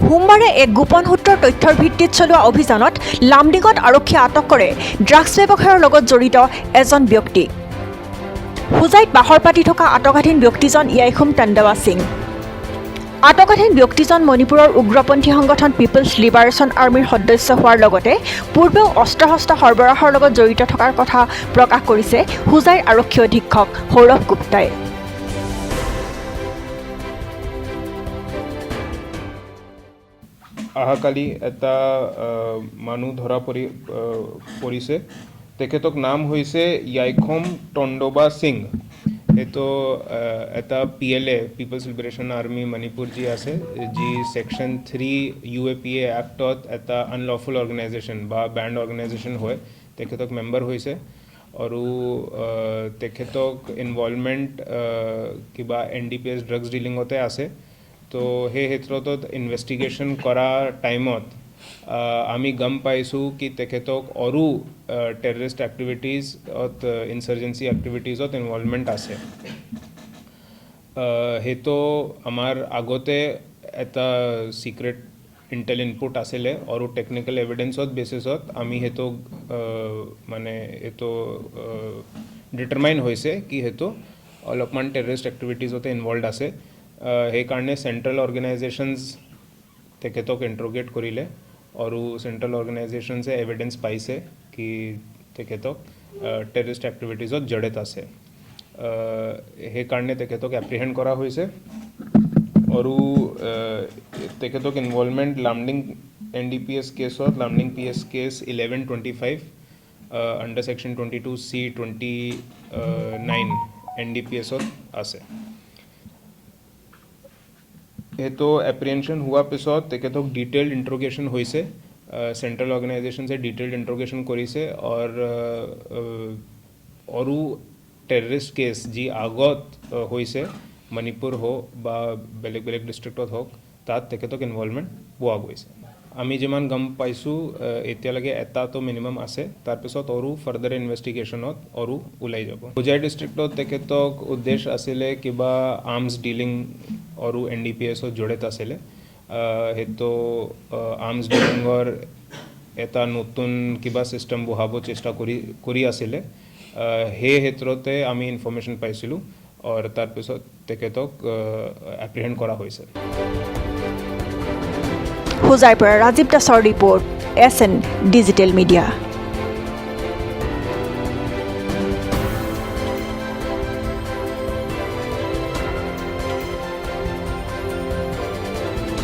সোমবাৰে এক গোপন সূত্ৰৰ তথ্যৰ ভিত্তিত চলোৱা অভিযানত লামডিঙত আৰক্ষীয়ে আটক কৰে ড্ৰাগছ ব্যৱসায়ৰ লগত জড়িত এজন ব্যক্তি। হোজাইত বাহৰ পাতি থকা আটকাধীন ব্যক্তিজন ইয়াইখুম টাণ্ডাৱা সিং। আটকাধীন ব্যক্তিজন মণিপুৰৰ উগ্ৰপন্থী সংগঠন পিপলছ লিবাৰেশ্যন আৰ্মীৰ সদস্য হোৱাৰ লগতে পূৰ্বেও অস্ত্ৰ-শস্ত্ৰ সৰবৰাহৰ লগত জড়িত থকাৰ কথা প্ৰকাশ কৰিছে হোজাইৰ আৰক্ষী অধীক্ষক সৌৰভ গুপ্তাই। অহাকালি এটা মানুহ ধৰা পৰিছে। তেখেতক নাম হৈছে ইয়াইখম টণ্ডৱা সিং। এইটো এটা PLA peoples liberation army Manipur যি আছে, যি সেকশ্যন 3 UAPA এক্টত এটা আনলফুল অৰ্গেনাইজেশ্যন বা বেণ্ড অৰ্গেনাইজেশ্যন হয়। তেখেতক মেম্বাৰ হৈছে আৰু তেখেতক ইনভলভমেণ্ট কিবা NDPS ড্ৰাগছ ডিলিঙতে আছে। তো সেই ক্ষেত্ৰত ইনভেষ্টিগেশ্যন কৰা টাইমত আমি গম পাইছোঁ কি তেখেতক আৰু টেৰৰিষ্ট এক্টিভিটিজত ইনচাৰ্জেঞ্চি এক্টিভিটিজত ইনভলভমেণ্ট আছে। সেইটো আমাৰ আগতে এটা চিক্ৰেট ইণ্টেল ইনপুট আছিলে আৰু টেকনিকেল এভিডেন্সত বেচিছত আমি সেইটো মানে এইটো ডিটাৰমাইন হৈছে কি সেইটো অলপমান টেৰৰিষ্ট এক্টিভিটিজতে ইনভলভ আছে। সেইকাৰণে চেণ্ট্ৰেল অৰ্গেনাইজেশ্যনছ তেখেতক ইণ্ট্ৰগেট কৰিলে আৰু চেণ্ট্ৰেল অৰ্গেনাইজেশ্যনছে এভিডেন্স পাইছে কি তেখেতক টেৰৰিষ্ট এক্টিভিটিজত জড়িত আছে। সেইকাৰণে তেখেতক এপ্ৰিহেণ্ড কৰা হৈছে আৰু তেখেতক ইনভলভমেণ্ট লামডিং NDPS কেছত Lumding PS case 1125 under section 22C29 NDPSত আছে। সেইটো এপ্ৰিহেনশ্যন হোৱাৰ পিছত তেখেতক ডিটেইলড ইণ্ট্ৰগেশ্যন হৈছে। চেণ্ট্ৰেল অৰ্গেনাইজেশ্যনছে ডিটেইলড ইণ্ট্ৰগেশ্যন কৰিছে আৰু টেৰৰিষ্ট কেছ যি আগত হৈছে মণিপুৰ হওক বা বেলেগ বেলেগ ডিষ্ট্ৰিক্টত হওক, তাত তেখেতক ইনভলভমেণ্ট পোৱা গৈছে। আমি যিমান গম পাইছোঁ এতিয়ালৈকে এটাতো মিনিমাম আছে, তাৰপিছত আৰু ফাৰ্ডাৰ ইনভেষ্টিগেশ্যনত আৰু ওলাই যাব। হোজাই ডিষ্ট্ৰিক্টত তেখেতক উদ্দেশ্য আছিলে কিবা আৰ্মছ ডিলিং আৰু NDPSত জড়িত আছিলে। সেইটো আৰ্মছ ডিলিঙৰ এটা নতুন কিবা ছিষ্টেম বহাব চেষ্টা কৰি আছিলে। সেই ক্ষেত্ৰতে আমি ইনফৰ্মেশ্যন পাইছিলোঁ আৰু তাৰপিছত তেখেতক এপ্ৰিহেণ্ড কৰা হৈছে। হোজাইৰ পৰা ৰাজীৱ দাসৰ ৰিপৰ্ট SN ডিজিটেল মিডিয়া।